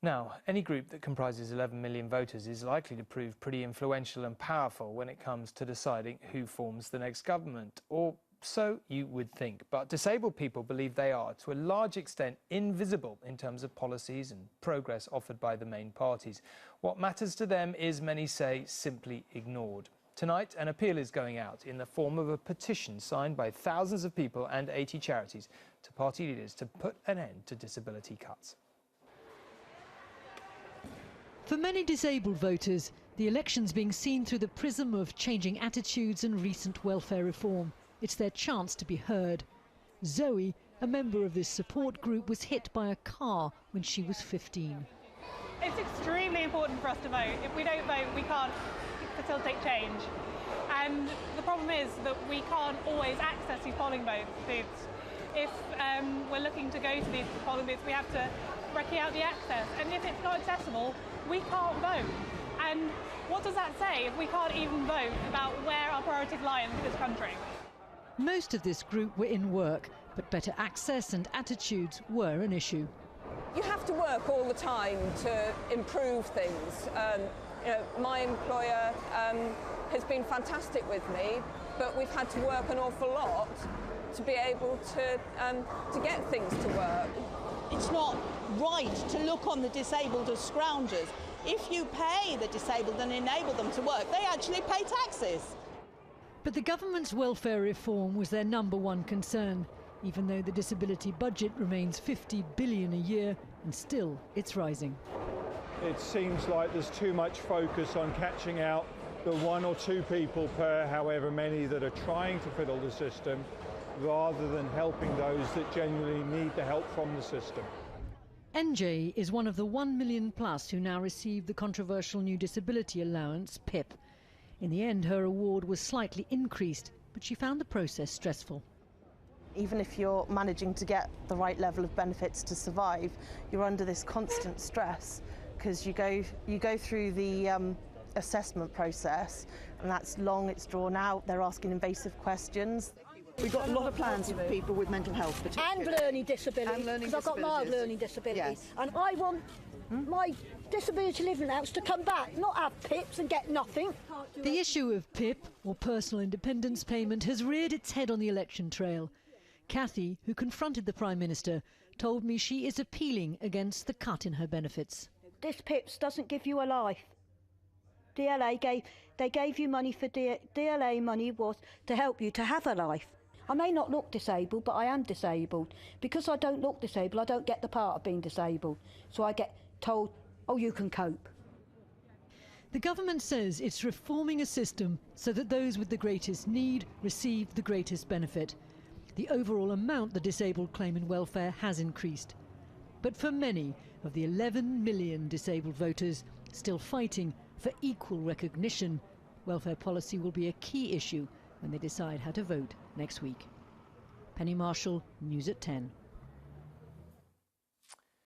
Now, any group that comprises 11 million voters is likely to prove pretty influential and powerful when it comes to deciding who forms the next government, or so you would think. But disabled people believe they are, to a large extent, invisible in terms of policies and progress offered by the main parties. What matters to them is, many say, simply ignored. Tonight, an appeal is going out in the form of a petition signed by thousands of people and 80 charities to party leaders to put an end to disability cuts. For many disabled voters, the election's being seen through the prism of changing attitudes and recent welfare reform. It's their chance to be heard. Zoe, a member of this support group, was hit by a car when she was 15. It's extremely important for us to vote. If we don't vote, we can't facilitate change. And the problem is that we can't always access these polling booths. If we're looking to go to these polling booths, we have to recce out the access. And if it's not accessible, we can't vote. And what does that say if we can't even vote about where our priorities lie in this country? Most of this group were in work, but better access and attitudes were an issue. You have to work all the time to improve things. My employer has been fantastic with me, but we've had to work an awful lot to be able to get things to work. It's not right to look on the disabled as scroungers. If you pay the disabled and enable them to work, they actually pay taxes. But the government's welfare reform was their #1 concern, even though the disability budget remains $50 billion a year, and still it's rising. It seems like there's too much focus on catching out the 1 or 2 people per however many that are trying to fiddle the system, rather than helping those that genuinely need the help from the system. NJ is one of the 1 million plus who now receive the controversial new disability allowance, PIP. In the end, her award was slightly increased, but she found the process stressful. Even if you're managing to get the right level of benefits to survive, you're under this constant stress because you go through the assessment process, and that's long, it's drawn out, they're asking invasive questions. We've got a lot of plans for people with mental health and learning disabilities, because I've got mild learning disabilities. Yes. And I want my disability living allowance to come back, not have PIPs and get nothing. The issue of PIP, or personal independence payment, has reared its head on the election trail. Cathy, who confronted the Prime Minister, told me she is appealing against the cut in her benefits. This PIPs doesn't give you a life. They gave you money for DLA money was to help you to have a life. I may not look disabled, but I am disabled. Because I don't look disabled, I don't get the part of being disabled. So I get told, oh, you can cope. The government says it's reforming a system so that those with the greatest need receive the greatest benefit. The overall amount the disabled claim in welfare has increased. But for many of the 11 million disabled voters still fighting for equal recognition, welfare policy will be a key issue when they decide how to vote next week. Penny Marshall, News at 10.